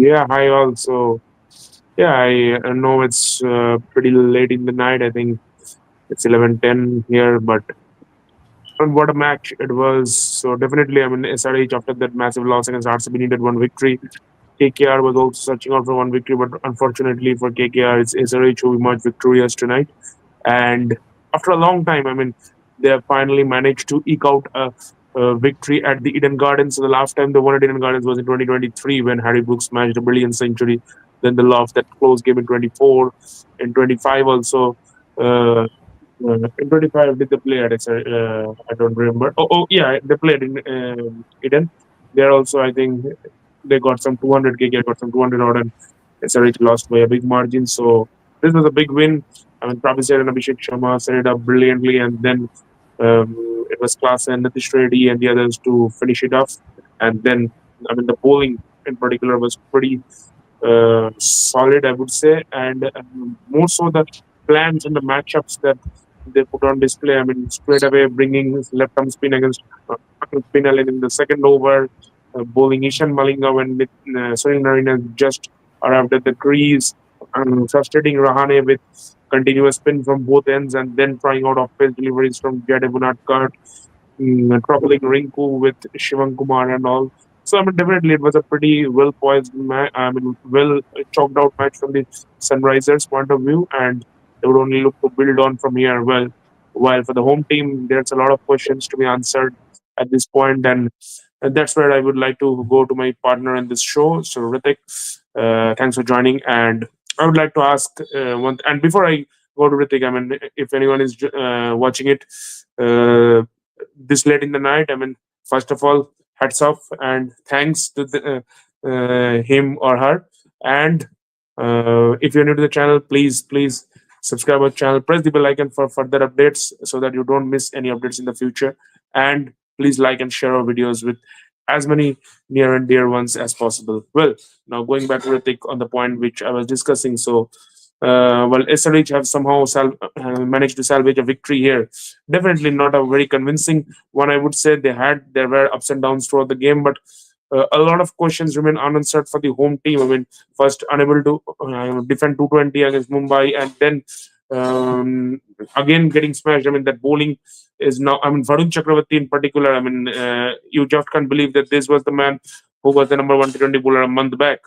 Yeah, hi all. So, yeah, I know it's pretty late in the night. I think it's 11:10 here, but what a match it was. So, definitely, I mean, SRH after that massive loss against RCB needed one victory. KKR was also searching out for one victory, but unfortunately for KKR, it's SRH who emerged victorious tonight. And after a long time, I mean, they have finally managed to eke out a victory at the Eden Gardens. So the last time they won at Eden Gardens was in 2023 when Harry Brooks smashed a brilliant century. Then the loss that close game in 24, in 25 also. In 25, did they play at I don't remember. Yeah, they played in Eden. There also, I think they got some 200 KK, got some 200 odd, and SRH lost by a big margin. So this was a big win. I mean, Prabhasar and Abhishek Sharma set it up brilliantly, and then it was Klaasen and Nitish Reddy and the others to finish it off. And then, I mean, the bowling in particular was pretty solid, I would say, and more so the plans and the matchups that they put on display. I mean, straight away bringing his left arm spin against Pinal in the second over, bowling Ishan Malinga when Sunil Narine just arrived at the crease, frustrating Rahane with continuous spin from both ends, and then trying out off-pace deliveries from Jade Bunadkar, troubling Rinku with Shivam Kumar and all. So I mean, definitely it was a pretty well poised match. I mean, well chalked out match from the Sunrisers' point of view, and they would only look to build on from here. Well, while for the home team, there's a lot of questions to be answered at this point, and that's where I would like to go to my partner in this show. So Ritik, thanks for joining, and I would like to ask one. And before I go to Ritik, I mean, if anyone is watching it. This late in the night. I mean, first of all, hats off and thanks to him or her. And if you're new to the channel, please subscribe our channel, press the bell icon for further updates so that you don't miss any updates in the future. And please like and share our videos with as many near and dear ones as possible. Well, now going back to Ritik on the point which I was discussing. So well, SRH have somehow managed to salvage a victory here. Definitely not a very convincing one, I would say. There were ups and downs throughout the game, but a lot of questions remain unanswered for the home team. I mean, first unable to defend 220 against Mumbai, and then again getting smashed. I mean, that bowling is now. I mean, Varun Chakravarti in particular. I mean, you just can't believe that this was the man who was the number one T20 bowler a month back.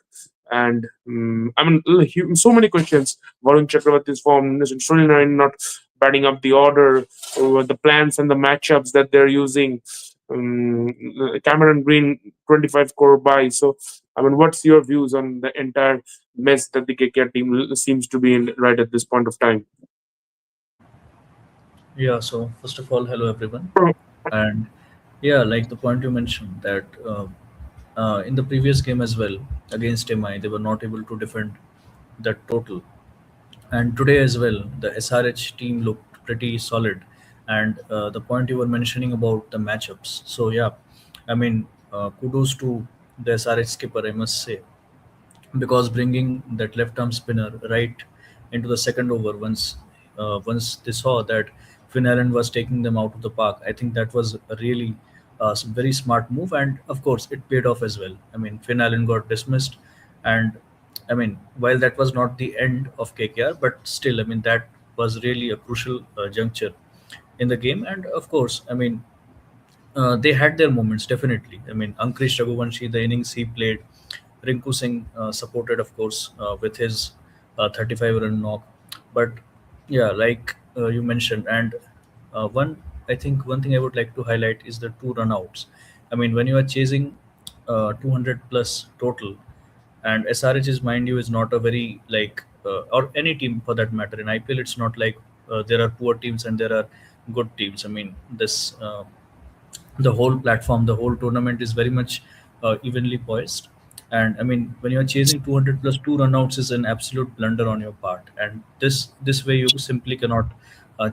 And I mean, so many questions. Varun Chakravarti's form, Sunil Narine not batting up the order, the plans and the matchups that they're using. Cameron Green, 25 crore buy. So, I mean, what's your views on the entire mess that the KKR team seems to be in right at this point of time? Yeah, so first of all, hello everyone. And yeah, like the point you mentioned that in the previous game as well against MI, they were not able to defend that total. And today as well, the SRH team looked pretty solid. And the point you were mentioning about the matchups. So yeah, I mean, kudos to the SRH skipper, I must say, because bringing that left arm spinner right into the second over once they saw that Finn Allen was taking them out of the park, I think that was a really very smart move, and of course it paid off as well. I mean, Finn Allen got dismissed, and I mean, while that was not the end of KKR, but still, I mean, that was really a crucial juncture in the game, and of course, I mean, they had their moments definitely. I mean, Ankush Raghuvanshi, the innings he played, Rinku Singh supported, of course, with his 35 run knock. But yeah, like you mentioned, and one I think one thing I would like to highlight is the two run outs. I mean, when you are chasing 200 plus total, and SRH's mind you is not a very like or any team for that matter in IPL. It's not like there are poor teams and there are good teams. I mean, this the whole platform, the whole tournament is very much evenly poised. And I mean, when you're chasing 200 plus two runouts is an absolute blunder on your part. And this way you simply cannot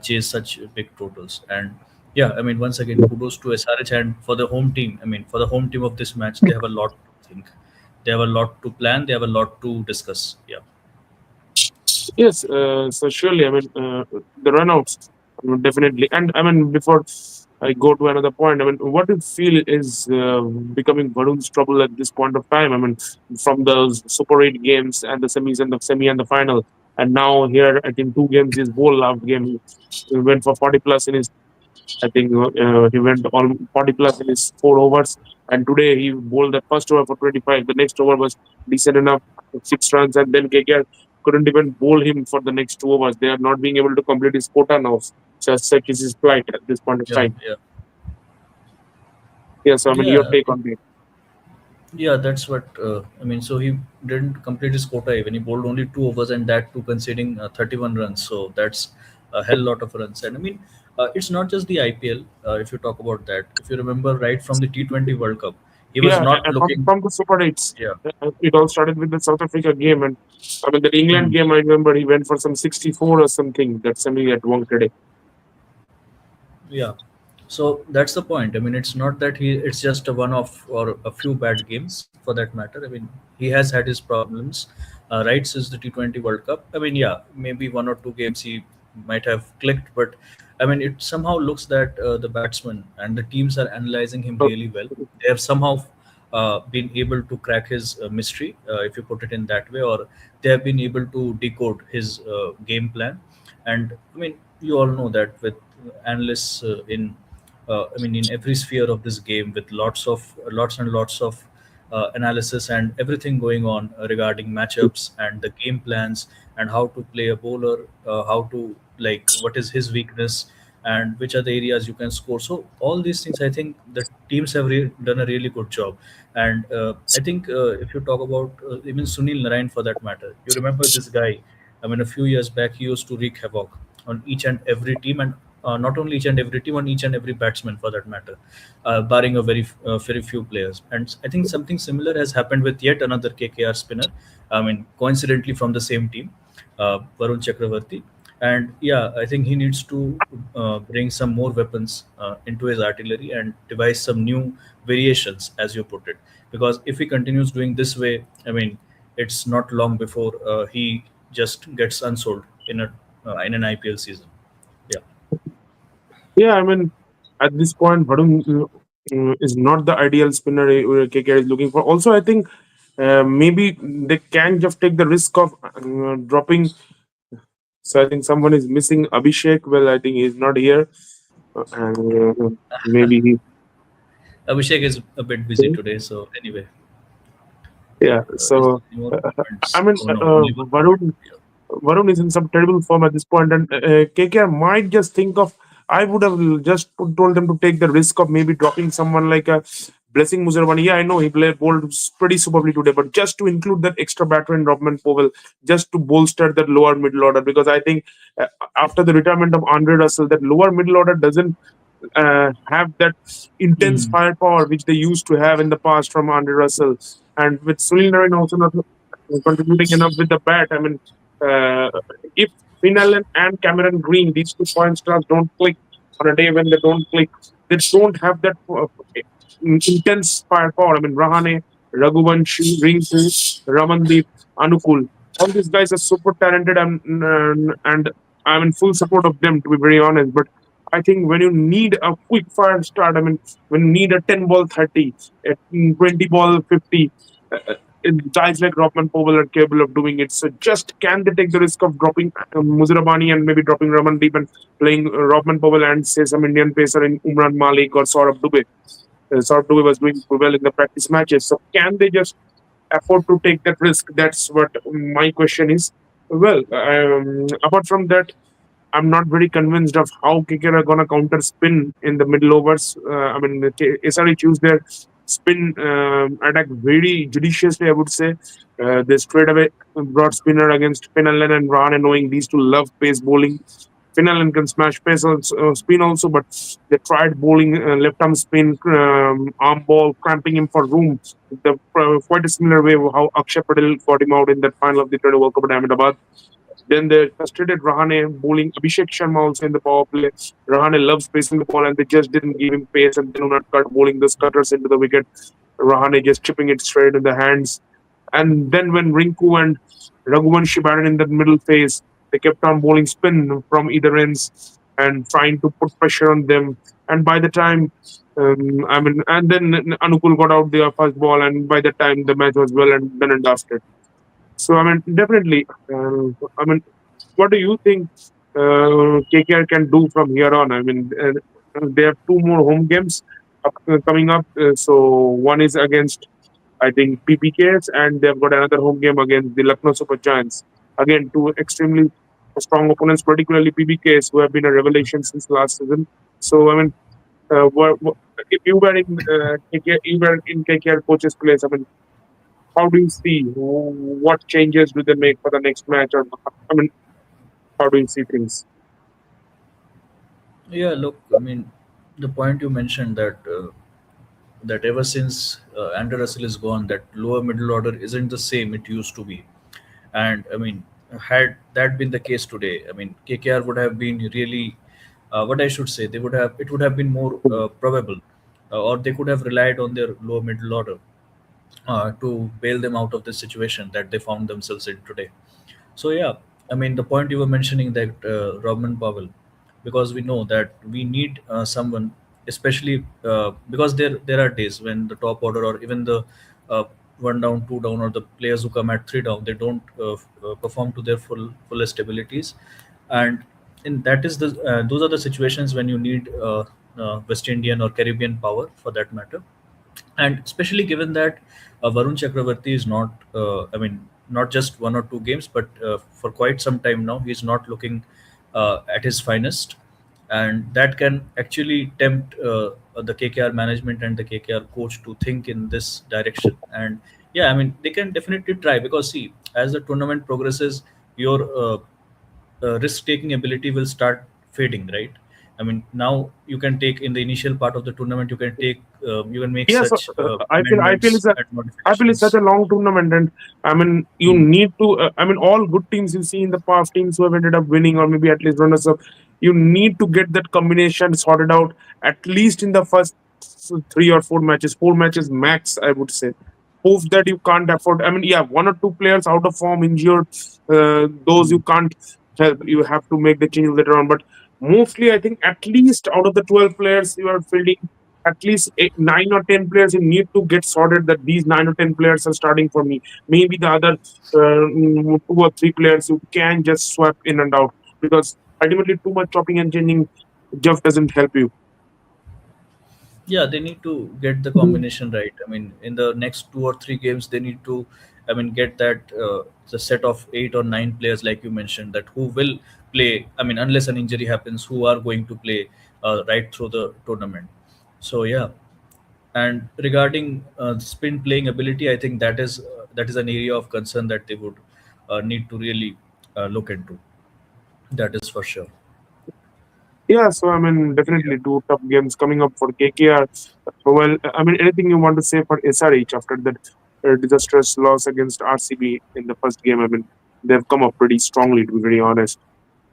chase such big totals. And yeah, I mean, once again, kudos to SRH and for the home team. I mean, for the home team of this match, they have a lot to think. They have a lot to plan. They have a lot to discuss. Yeah. Yes, so surely, I mean, the runouts, definitely. And I mean, before I go to another point. I mean, what do you feel is becoming Varun's trouble at this point of time? I mean, from those Super 8 games and the semis and the semi and the final, and now here I think two games his whole last game he went for 40 plus in his. I think he went on 40 plus in his 4 overs, and today he bowled the first over for 25. The next over was decent enough, 6 runs, and then KKR couldn't even bowl him for the next 2 overs. They are not being able to complete his quota now. Just like his flight at this point of Yeah, time. yeah, Yeah, so I mean, your yeah. take on that. Yeah, that's what I mean. So he didn't complete his quota even. He bowled only 2 overs and that too conceding 31 runs. So that's a hell lot of runs. And I mean, it's not just the IPL. If you talk about that, if you remember right from the T20 World Cup, he was Yeah, not from, looking. from the Super 8s, Yeah. it all started with the South Africa game. And I mean, the England Hmm. game, I remember he went for some 64 or something. That's semi at Wankhede. Yeah. So that's the point. I mean, it's not that it's just a one off or a few bad games for that matter. I mean, he has had his problems right since the T20 World Cup. I mean, yeah, maybe one or two games he might have clicked, but I mean, it somehow looks that the batsmen and the teams are analyzing him So, really well. They have somehow been able to crack his mystery, if you put it in that way, or they have been able to decode his game plan. And I mean, you all know that with analysts I mean, in every sphere of this game, with lots and lots of analysis and everything going on regarding matchups and the game plans and how to play a bowler, how to like what is his weakness and which are the areas you can score. So all these things, I think the teams have done a really good job. And I think if you talk about even Sunil Narayan for that matter, you remember this guy. I mean, a few years back, he used to wreak havoc on each and every team, and not only each and every team, on each and every batsman for that matter, barring a very few players. And I think something similar has happened with yet another KKR spinner. I mean, coincidentally from the same team, Varun Chakravarti. And yeah, I think he needs to bring some more weapons into his artillery and devise some new variations, as you put it. Because if he continues doing this way, I mean, it's not long before he just gets unsold in an IPL season. Yeah. yeah, I mean, at this point, Varun is not the ideal spinner KKR is looking for. Also, I think maybe they can just take the risk of dropping. So I think someone is missing Abhishek. Well, I think he's not here. And maybe he. Abhishek is a bit busy today, so anyway, Yeah, is so there any more I points? mean, Oh no, only one more. Varun Varun is in some terrible form at this point, and KKR might just think of. I would have just told them to take the risk of maybe dropping someone like a Blessing Muzarwani. Yeah, I know he played bowled pretty superbly today, but just to include that extra batter in Robman Powell, just to bolster that lower middle order, because I think after the retirement of Andre Russell, that lower middle order doesn't have that intense Hmm. firepower which they used to have in the past from Andre Russell. And with Sunil Narine also not contributing enough with the bat, I mean, uh, if Finn Allen and Cameron Green, these 2 point stars, don't click on a day when they don't click, they don't have that intense firepower. I mean, Rahane, Raghuvanshi, Rinku, Ramandeep, Anukul, all these guys are super talented, and I'm in full support of them, to be very honest. But I think when you need a quick fire start, I mean, when you need a 10 ball 30, a 20 ball 50, guys like Robman Powell are capable of doing it. So just can they take the risk of dropping Muzirabani and maybe dropping Ramandeep and playing Robman Powell and say some Indian pacer in Umran Malik or Saurabh Dubey? Saurabh Dubey was doing well in the practice matches. So can they just afford to take that risk? That's what my question is. Well, apart from that, I'm not very convinced of how Kkr are going to counter spin in the middle overs. I mean, SRH choose their spin attack very judiciously, I would say. They straight away brought spinner against Finland and Rahane, knowing these two love pace bowling. Finland can smash pace also, spin also, but they tried bowling left arm spin, arm ball, cramping him for room. Quite a similar way of how Akshay Patel got him out in that final of the 20 World Cup at Ahmedabad. Then they frustrated Rahane bowling Abhishek Sharma also in the power play. Rahane loves pacing the ball and they just didn't give him pace. And then on cut bowling the cutters into the wicket, Rahane just chipping it straight in the hands. And then when Rinku and Raghuvanshi batted in the middle phase, they kept on bowling spin from either ends and trying to put pressure on them. And by the time, and then Anukul got out the first ball, and by the time the match was well and done and dusted. So definitely. I mean, what do you think KKR can do from here on? I mean, they have two more home games coming up. So one is against, I think, PPKs, and they've got another home game against the Lucknow Super Giants. Again, two extremely strong opponents, particularly PBKs, who have been a revelation since last season. So I mean, if you were in KKR, you were in KKR coach's place, I mean, how do you see what changes do they make for the next match? Or I mean, how do you see things? Yeah, look, I mean, the point you mentioned that that ever since Andrew Russell is gone, that lower middle order isn't the same it used to be. And I mean, had that been the case today, I mean, KKR would have been really, what I should say, they would have it would have been more probable, or they could have relied on their lower middle order to bail them out of this situation that they found themselves in today. So yeah, I mean the point you were mentioning that Robin Powell, because we know that we need someone, especially because there are days when the top order or even the uh, one down, two down, or the players who come at three down, they don't perform to their fullest abilities, and in that is the those are the situations when you need West Indian or Caribbean power for that matter, and especially given that Varun Chakravarti is not, I mean, not just one or two games, but for quite some time now, he's not looking at his finest, and that can actually tempt the KKR management and the KKR coach to think in this direction. And yeah, I mean, they can definitely try because see, as the tournament progresses, your risk-taking ability will start fading, right? I mean, now you can take in the initial part of the tournament, you can make Yeah, so such I feel amendments it's a and I feel it's such a modifications. long tournament, and I mean, you Hmm. need to. I mean, all good teams you see in the past, teams who have ended up winning or maybe at least runners up, you need to get that combination sorted out at least in the first 3 or 4 matches, 4 matches max, I would say. Proof that you can't afford. I mean, yeah, one or two players out of form, injured, those Hmm. you can't help. You have to make the change later on, but mostly, I think at least out of the 12 players you are fielding, at least 9 or 10 players you need to get sorted that these 9 or 10 players are starting for me. Maybe the other 2 or 3 players you can just swap in and out, because ultimately too much chopping and changing just doesn't help you. Yeah, they need to get the combination right. I mean, in the next two or three games, they need to, I mean, get that the set of 8 or 9 players, like you mentioned, that who will play. I mean, unless an injury happens, who are going to play right through the tournament. So yeah, and regarding spin playing ability, I think that is an area of concern that they would need to really look into. That is for sure. Yeah, so I mean, Yeah. definitely two tough games coming up for KKR. Well, I mean, anything you want to say for SRH after that disastrous loss against RCB in the first game? I mean, they've come up pretty strongly, to be very honest.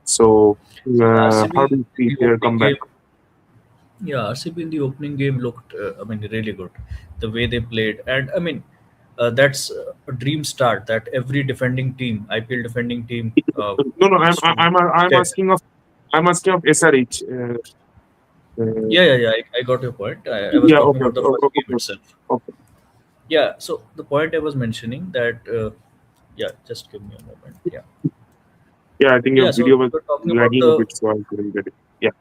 So, how RCB do you see in the their opening comeback? game, yeah, RCB in the opening game looked, I mean, really good. The way they played, and I mean, that's a dream start that every defending team, IPL defending team, No, no, needs to I'm get. asking of, I'm asking of SRH. Uh, Yeah. I got your point. I was yeah, talking okay, about okay, the first game okay, itself. okay. Yeah. So the point I was mentioning that, yeah, just give me a moment. Yeah. Yeah, I think your Yeah. So video was we're talking about lagging a the. bit, so I couldn't get it. Yeah,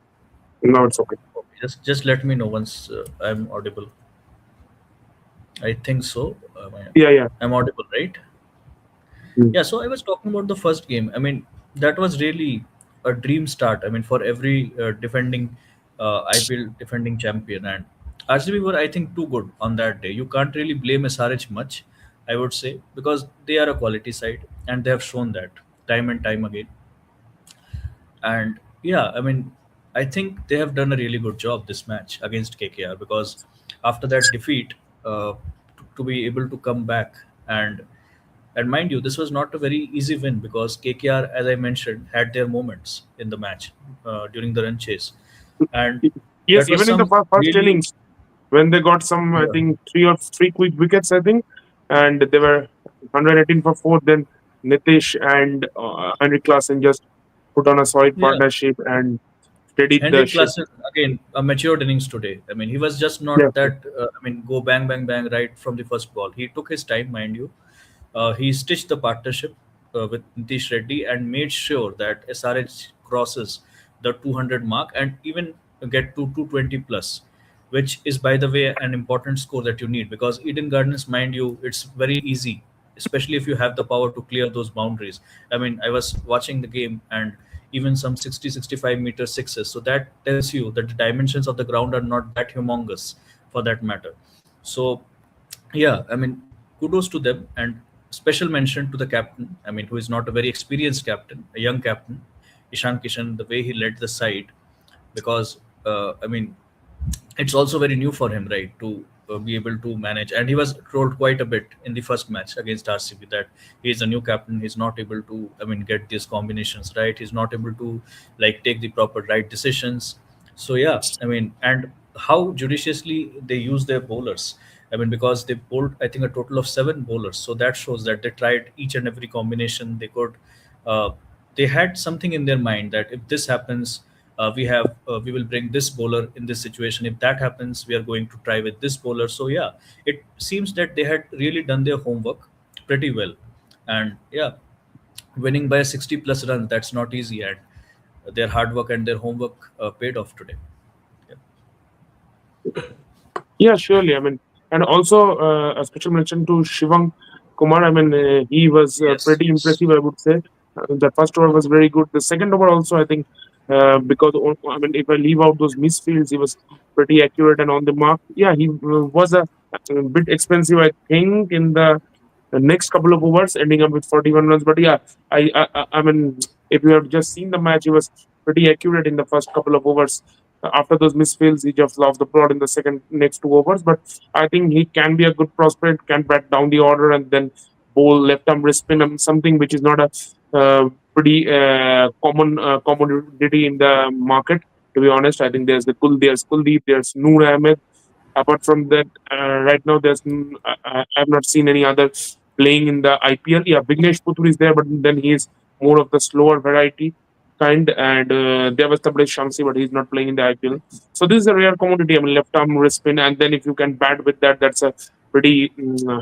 now it's okay. Okay, just let me know once I'm audible. I think so. Yeah, yeah. I'm audible, right? Mm. Yeah, so I was talking about the first game. I mean, that was really a dream start. I mean, for every defending IPL defending champion, and RCB were, I think, too good on that day. You can't really blame SRH much, I would say, because they are a quality side and they have shown that time and time again. And yeah, I mean, I think they have done a really good job this match against KKR, because after that defeat, to be able to come back, and mind you, this was not a very easy win because KKR, as I mentioned, had their moments in the match during the run chase, and Yes, that was even in the some first really, innings, when they got some, I yeah, think, three quick wickets, I think, and they were 118 for four. Then Nitish and Henry Klassen just put on a solid yeah, partnership and steadied the Henrik ship. Klassen again a matured innings today. I mean, he was just Yeah, not that. I mean, go bang bang bang right from the first ball. He took his time, mind you. He stitched the partnership with Nitish Reddy and made sure that SRH crosses the 200 mark and even get to 220 plus, which is, by the way, an important score that you need because Eden Gardens, mind you, it's very easy, especially if you have the power to clear those boundaries. I mean, I was watching the game and even some 60, 65 meter sixes. So that tells you that the dimensions of the ground are not that humongous for that matter. So yeah, I mean, kudos to them and special mention to the captain. I mean, who is not a very experienced captain, a young captain, Ishan Kishan, the way he led the side, because I mean, it's also very new for him, right, to be able to manage. And he was trolled quite a bit in the first match against RCB that he is a new captain. He's not able to, I mean, get these combinations right. He's not able to like take the proper right decisions. So yeah, I mean, and how judiciously they use their bowlers. I mean, because they bowled, I think, a total of seven bowlers. So that shows that they tried each and every combination they could. Uh, they had something in their mind that if this happens, we will bring this bowler in this situation. If that happens, we are going to try with this bowler. So yeah, it seems that they had really done their homework pretty well, and yeah, winning by 60 plus runs, that's not easy, and their hard work and their homework paid off today. Yeah. yeah, surely. I mean, and also a special mention to Shivang Kumar. I mean, he was Yes, pretty yes. impressive, I would say. The first over was very good. The second over also, I think, because I mean, if I leave out those misfields, he was pretty accurate and on the mark. Yeah, he was a bit expensive, I think, in the next couple of overs, ending up with 41 runs. But yeah, I mean, if you have just seen the match, he was pretty accurate in the first couple of overs. After those misfields, he just lost the plot in the second next two overs. But I think he can be a good prospect, can bat down the order and then bowl left arm wrist spin, something which is not a pretty commodity in the market. To be honest, I think there's Kuldeep, there's Noor Ahmed. Apart from that, right now I've not seen any other playing in the IPL. Yeah, Vignesh Puthur is there, but then he is more of the slower variety kind. And there was Tablish Shamsi, but he's not playing in the IPL. So this is a rare commodity. I mean, left arm wrist spin, and then if you can bat with that, that's a pretty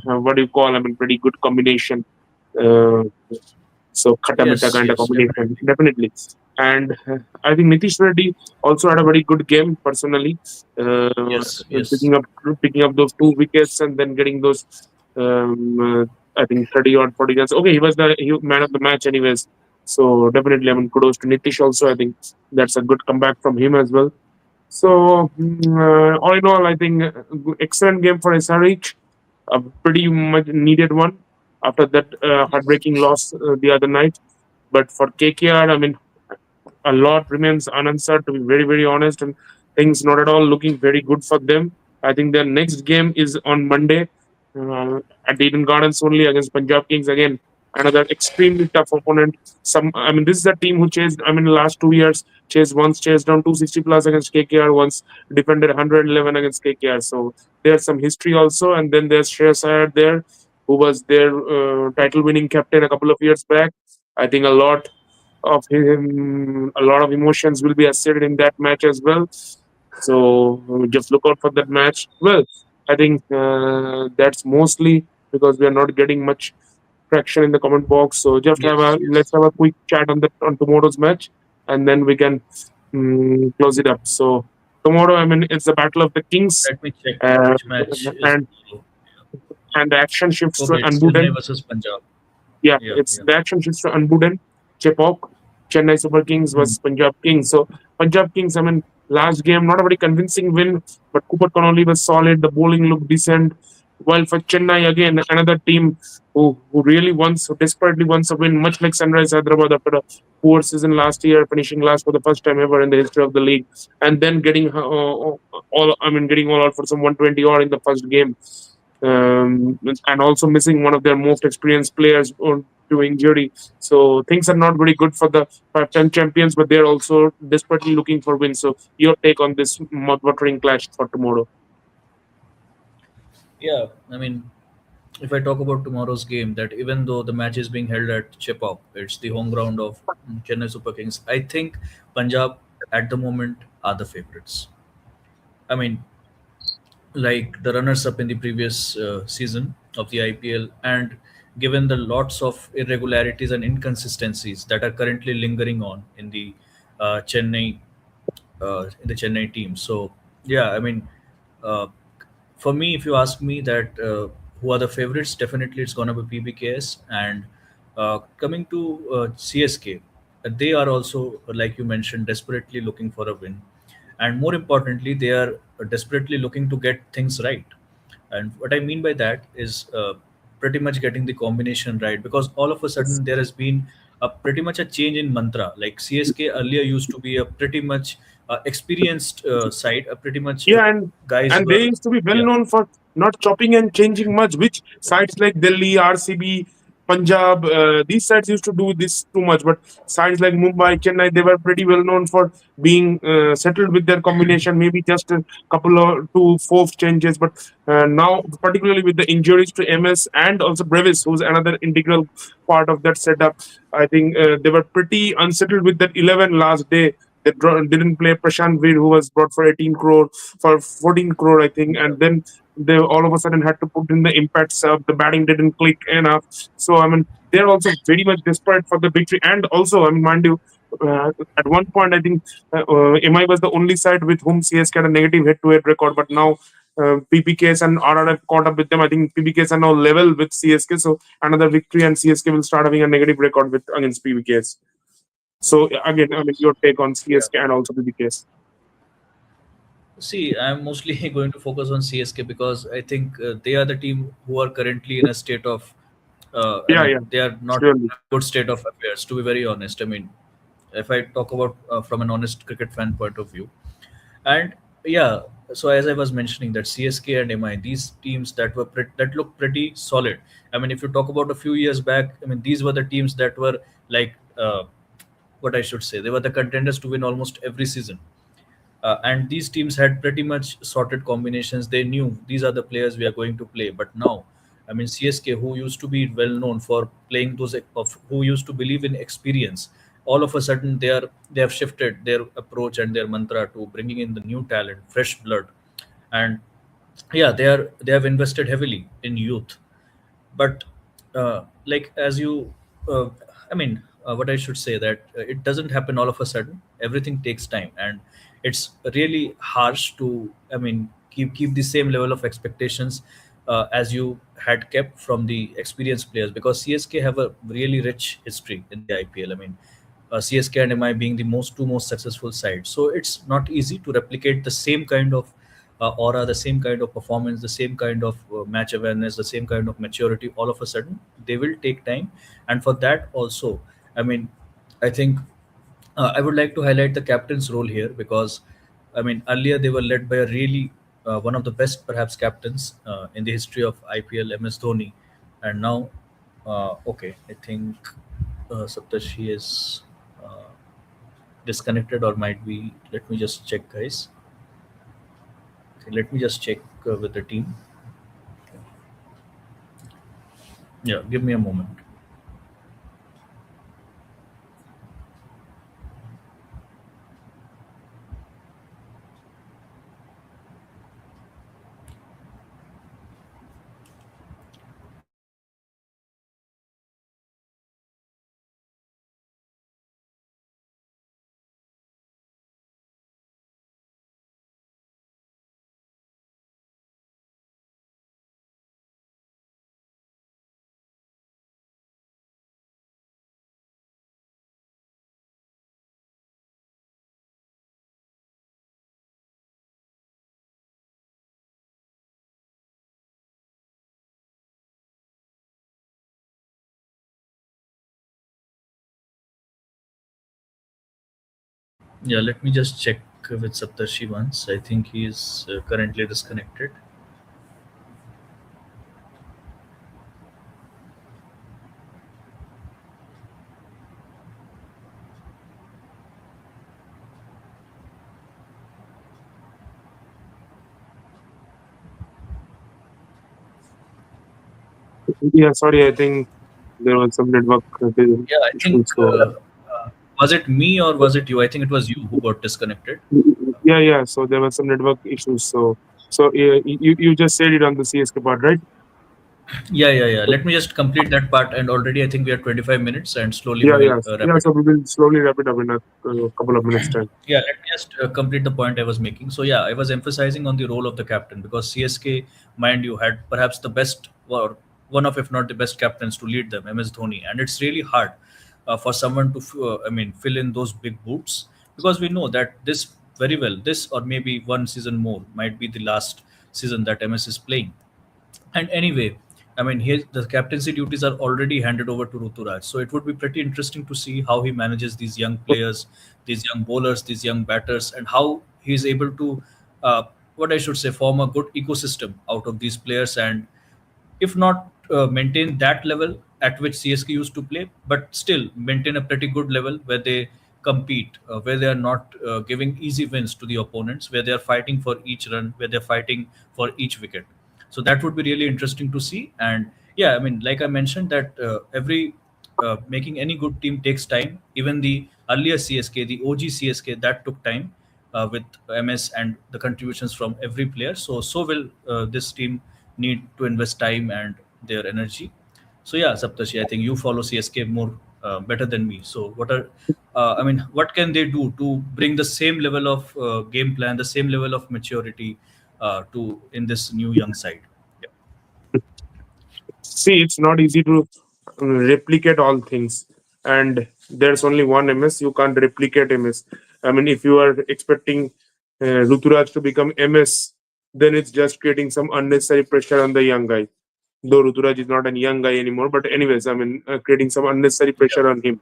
what do you call? I mean, pretty good combination. Uh, so Khatamita Yes, kind of yes, combination, definitely. definitely. And I think Nitish Reddy also had a very good game personally, uh, Yes, yes. picking up those two wickets and then getting those. I think 30 or 40 runs. Okay, he was the man of the match, anyways. So definitely, I mean, kudos to Nitish also. I think that's a good comeback from him as well. So all in all, I think excellent game for SRH, a pretty much needed one after that heartbreaking loss the other night. But for KKR, I mean, a lot remains unanswered, to be very, very honest, and things not at all looking very good for them. I think their next game is on Monday uh, at the Eden Gardens only against Punjab Kings again. Another extremely tough opponent. I mean, this is a team who chased. I mean, last 2 years, chased down 260 plus against KKR. Once defended 111 against KKR. So there's some history also. And then there's Shreyas Iyer there, who was their title-winning captain a couple of years back. I think a lot of emotions will be asserted in that match as well. So just look out for that match. Well, I think that's mostly because we are not getting much traction in the comment box. So just Yes, let's yes. have a quick chat on tomorrow's match, and then we can close it up. So tomorrow, I mean, it's the Battle of the Kings, Let me check uh, which match is and tomorrow. the action shifts to Okay, it's Chennai Unbuden. versus Punjab. Yeah, Yeah, it's yeah. the action shifts to Unbuden, Chepok, Chennai Super Kings Hmm. versus Punjab Kings. So Punjab Kings, I mean, last game, not a very convincing win, but Cooper Connolly was solid. The bowling looked decent. While for Chennai, again, another team who really wants, who desperately wants a win, much like Sunrise Hyderabad after a poor season last year, finishing last for the first time ever in the history of the league, and then getting getting all out for some 120 odd in the first game, and also missing one of their most experienced players to injury. So things are not very good for the 5 time champions, but they're also desperately looking for wins. So your take on this mouth-watering clash for tomorrow? Yeah, I mean, if I talk about tomorrow's game, that even though the match is being held at Chepauk, it's the home ground of Chennai Super Kings. I think Punjab. at the moment are the favorites. I mean, like the runners up in the previous season of the IPL, and given the lots of irregularities and inconsistencies that are currently lingering on in the Chennai team. So yeah, I mean, uh, for me, if you ask me that who are the favorites, definitely it's gonna be PBKS. And coming to CSK, they are also, like you mentioned, desperately looking for a win, and more importantly, they are desperately looking to get things right. And what I mean by that is pretty much getting the combination right, because all of a sudden there has been a pretty much a change in mantra. Like CSK earlier used to be a pretty much experienced side, a pretty much Yeah, guys and they were, used to be well yeah, known for not chopping and changing much. Which sides like Delhi, RCB, Punjab, these sides used to do this too much. But sides like Mumbai, Chennai, they were pretty well known for being settled with their combination. Maybe just a couple or two fourth changes. But now, particularly with the injuries to MS and also Brevis, who's another integral part of that setup, I think they were pretty unsettled with that 11 last day. They didn't play Prashant Veer, who was brought for 18 crore, for 14 crore, I think. yeah, And then they all of a sudden had to put in the impact sub. The batting didn't click enough. So, I mean, they're also very much desperate for the victory. And also, I mean, mind you, at one point, I think MI was the only side with whom CSK had a negative head to head record. But now, PPKs and RR have caught up with them. I think PPKs are now level with CSK. So, another victory, and CSK will start having a negative record with against PPKs. So, again, I mean, your take on yeah. CSK and also PPKs. See, I'm mostly going to focus on CSK because I think they are the team who are currently in a state of, I Yeah, mean, yeah, they are not surely. in a good state of affairs, to be very honest. I mean, if I talk about from an honest cricket fan point of view. And yeah, so as I was mentioning, that CSK and MI, these teams that were that look pretty solid. I mean, if you talk about a few years back, I mean, these were the teams that were like, what I should say, they were the contenders to win almost every season. And these teams had pretty much sorted combinations. They knew these are the players we are going to play. But now, I mean, CSK, who used to be well known for playing those, who used to believe in experience, all of a sudden they have shifted their approach and their mantra to bringing in the new talent, fresh blood. And yeah, they have invested heavily in youth. But like, as you I mean, what I should say, that it doesn't happen all of a sudden. Everything takes time, and it's really harsh to, I mean, keep the same level of expectations as you had kept from the experienced players, because CSK have a really rich history in the IPL. I mean, CSK and MI being the most successful sides, so it's not easy to replicate the same kind of aura, the same kind of performance, the same kind of match awareness, the same kind of maturity. All of a sudden, they will take time, and for that also, I mean, I think I would like to highlight the captain's role here, because I mean, earlier they were led by a really one of the best perhaps captains in the history of IPL, MS Dhoni, and now, okay, I think Saptashi is uh, disconnected, or might be. Let me just check, guys. Okay, let me just check with the team. Yeah, give me a moment. Yeah, let me just check with Saptarshi once. I think he is currently disconnected. Yeah, sorry, I think there was some network Yeah, I think issue. So, Was it me or was it you? I think it was you who got disconnected. Yeah, yeah. So there were some network issues. So you just said it on the CSK part, right? Yeah. Let me just complete that part. And already, I think we are 25 minutes, and slowly we Yeah, will yeah, wrap yeah. it So up. we will slowly wrap it up in a couple of minutes time. Yeah, let me just complete the point I was making. So yeah, I was emphasizing on the role of the captain because CSK, mind you, had perhaps the best or one of, if not the best captains to lead them, MS Dhoni, and it's really hard for someone to, I mean, fill in those big boots because we know that this very well, this or maybe one season more might be the last season that MS is playing. And anyway, I mean, the captaincy duties are already handed over to Ruturaj. So it would be pretty interesting to see how he manages these young players, these young bowlers, these young batters, and how he's able to, what I should say, form a good ecosystem out of these players and if not maintain that level at which CSK used to play, but still maintain a pretty good level where they compete, where they are not giving easy wins to the opponents, where they are fighting for each run, where they're fighting for each wicket. So that would be really interesting to see. And yeah, I mean, like I mentioned, that every making any good team takes time. Even the earlier CSK, the OG CSK, that took time with MS and the contributions from every player. So will this team need to invest time and their energy. So yeah, Saptashi, I think you follow CSK more better than me. So what are I mean, what can they do to bring the same level of game plan, the same level of maturity to in this new young side? Yeah, See, it's not easy to replicate all things, and there's only one MS. You can't replicate MS. I mean, if you are expecting Ruturaj to become MS, then it's just creating some unnecessary pressure on the young guy. Though Ruturaj is not a young guy anymore, but anyways, I mean, creating some unnecessary yeah, pressure on him.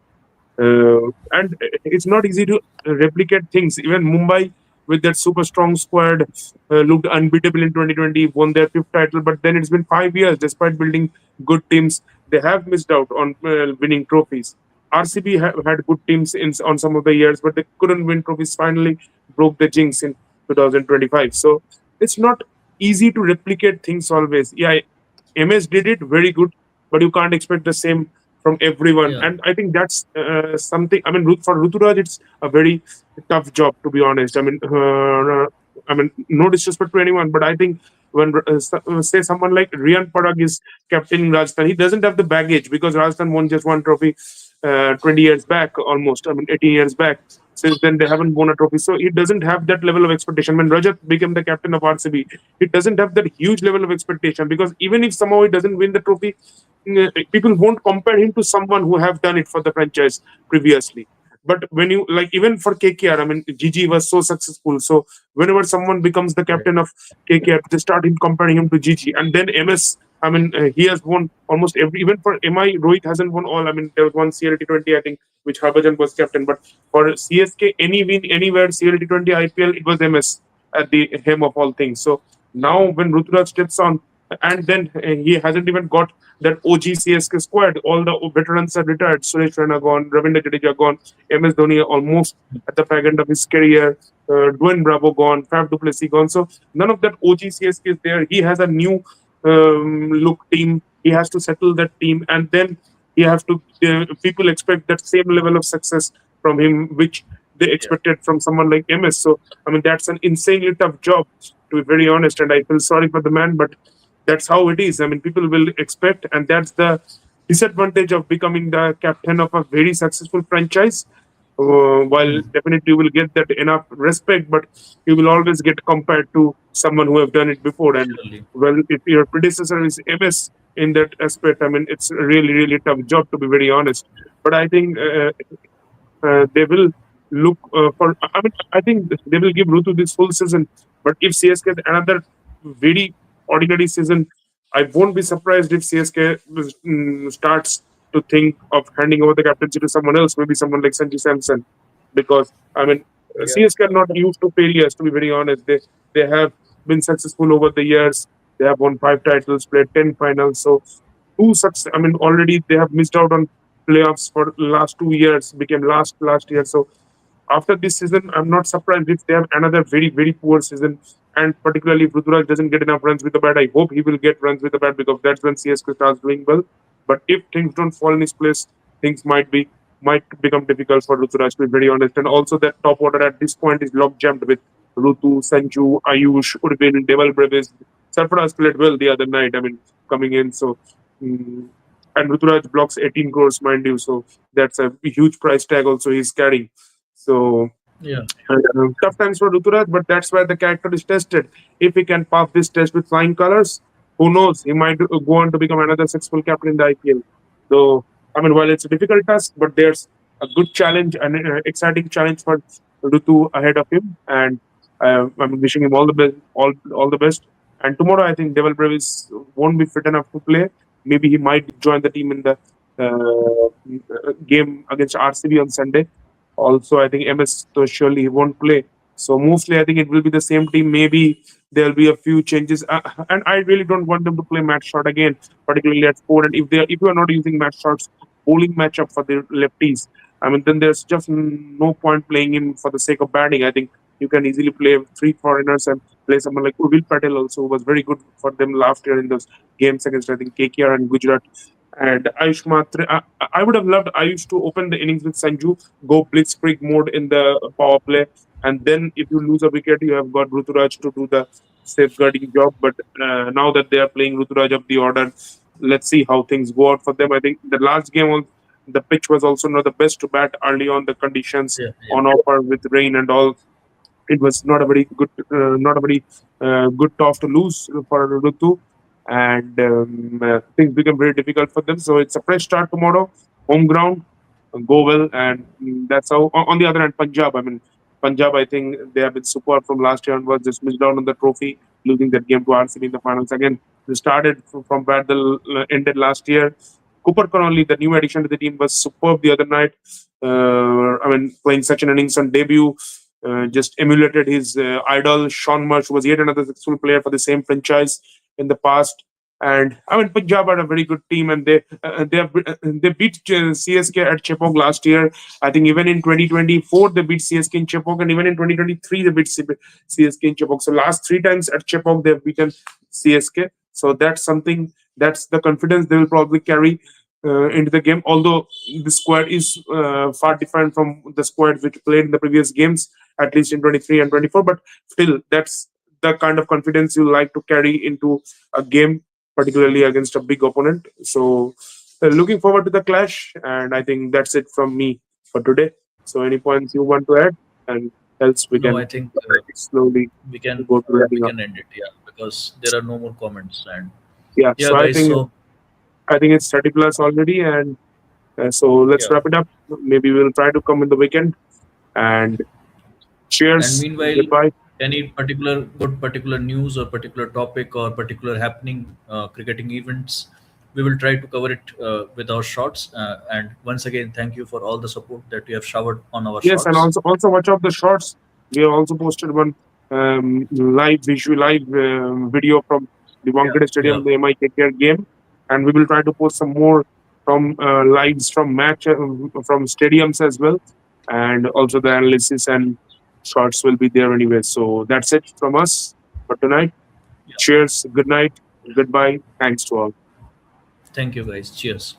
And it's not easy to replicate things. Even Mumbai, with that super strong squad, looked unbeatable in 2020, won their fifth title. But then it's been 5 years. Despite building good teams, they have missed out on winning trophies. RCB had good teams on some of the years, but they couldn't win trophies. Finally, broke the jinx in 2025. So it's not easy to replicate things always. Yeah, MS did it very good, but you can't expect the same from everyone. yeah, And I think that's something. I mean, for Ruturaj, it's a very tough job, to be honest. I mean, no disrespect to anyone, but I think when say someone like Rian Parag is captain in Rajasthan, he doesn't have the baggage because Rajasthan won just one trophy 20 years back, almost. I mean, 18 years back. Since then, they haven't won a trophy, so he doesn't have that level of expectation. When Rajat became the captain of RCB, he doesn't have that huge level of expectation because even if somehow he doesn't win the trophy, people won't compare him to someone who have done it for the franchise previously. But when you like, even for KKR, I mean, Gigi was so successful. So whenever someone becomes the correct. captain of KKR, they start him comparing him to Gigi, and then MS. I mean, he has won almost every. Even for MI, Rohit hasn't won all. I mean, there was one CLT20, I think, which Harbhajan was captain. But for CSK, any win anywhere, CLT20, IPL, it was MS at the helm of all things. So now when Ruturaj steps on, and then he hasn't even got that OG CSK squad. All the veterans are retired. Suresh Raina gone, Ravindra Jadeja gone, MS Dhoni almost at the fag end of his career. Dwayne Bravo gone, Faf du Plessis gone. So none of that OG CSK is there. He has a new look team. He has to settle that team, and then he has to. People expect that same level of success from him, which they Yeah, expected from someone like MS. So I mean, that's an insanely tough job, to be very honest. And I feel sorry for the man, but that's how it is. I mean, people will expect, and that's the disadvantage of becoming the captain of a very successful franchise. While definitely you will get that enough respect, but you will always get compared to someone who have done it before. And surely. well, if your predecessor is MS in that aspect, I mean, it's a really, really tough job, to be very honest. But I think they will look for. I mean, I think they will give Rutu this full season. But if CSK has another very ordinary season, I won't be surprised if CSK starts to think of handing over the captaincy to someone else, maybe someone like Sanju Samson, because I mean, Yeah, CSK are not used to failures. To be very honest, they have been successful over the years. They have won 5 titles, played 10 finals. So two success. I mean, already they have missed out on playoffs for last 2 years. Became last year. So after this season, I'm not surprised if they have another very very poor season. And particularly if Ruturaj doesn't get enough runs with the bat, I hope he will get runs with the bat because that's when CSK starts doing well. But if things don't fall in his place, things might be. might become difficult for Ruturaj, to be very honest. And also that top order at this point is log jammed with Rutu, Sanju, Ayush, Urvin, Deval Brevis. Sarfaraz played well the other night. I mean, coming in. So, mm, and Ruturaj blocks 18 crores, mind you. So that's a huge price tag also he's carrying. So Yeah, tough times for Ruturaj, but that's where the character is tested. If he can pass this test with flying colors, who knows? He might go on to become another successful captain in the IPL. So, I mean, while it's a difficult task, but there's a good challenge and exciting challenge for Rutu ahead of him. And I'm wishing him all the best. All the best. And tomorrow, I think Devil Brevis won't be fit enough to play. Maybe he might join the team in the game against RCB on Sunday. Also, I think MS so surely he won't play. So mostly, I think it will be the same team. Maybe there will be a few changes, and I really don't want them to play match shot again, particularly at four. And if you are not using match shots, bowling matchup for the lefties, I mean, then there's just no point playing him for the sake of batting. I think you can easily play three foreigners and play someone like Urvil Patel also, who was very good for them last year in those games against I think KKR and Gujarat. And Ayush Matre, I would have loved Ayush to open the innings with Sanju, go blitzkrieg mode in the power play, and then if you lose a wicket, you have got Ruturaj to do the safeguarding job. But now that they are playing Ruturaj up the order, let's see how things go out for them. I think the last game on the pitch was also not the best to bat early on. The conditions yeah, yeah, on offer with rain and all, it was not a very good toss to lose for Rutu, and things become very difficult for them. So it's a fresh start tomorrow, home ground, go well, and that's how. On the other hand, Punjab, I mean, Punjab, I think they have been superb from last year onwards. Just missed out on the trophy, losing that game to RCB in the finals. Again, they started from where they ended last year. Cooper Connolly, the new addition to the team, was superb the other night. I mean, playing such an innings on debut, just emulated his idol Sean Marsh, who was yet another successful player for the same franchise in the past. And I mean, Punjab are a very good team, and they beat CSK at Chepok last year. I think even in 2024 they beat CSK in Chepok, and even in 2023 they beat CSK in Chepok. So last three times at Chepok they've beaten CSK. So that's something, that's the confidence they will probably carry into the game. Although the squad is far different from the squad which played in the previous games, at least in 23 and 24, but still that's the kind of confidence you like to carry into a game, particularly against a big opponent. So looking forward to the clash, and I think that's it from me for today. So any points you want to add, and else we no, I can think slowly we can go to we wrapping up. can end it. Yeah, because there are no more comments. And Yeah, yeah, so guys. So I think it's 30 plus already, and so let's yeah, wrap it up. Maybe we'll try to come in the weekend, and and cheers, meanwhile, goodbye. any particular news or particular topic or particular happening, cricketing events, we will try to cover it with our shots. And once again, thank you for all the support that you have showered on our Yes, and shots. also watch out the shorts. We have also posted one live video from the Yeah, Wankhede yeah, Stadium, the MI game, and we will try to post some more from lives from match from stadiums as well, and also the analysis and shorts will be there anyway. So that's it from us for tonight. yeah. Cheers, good night, goodbye, thanks to all. Thank you, guys. Cheers.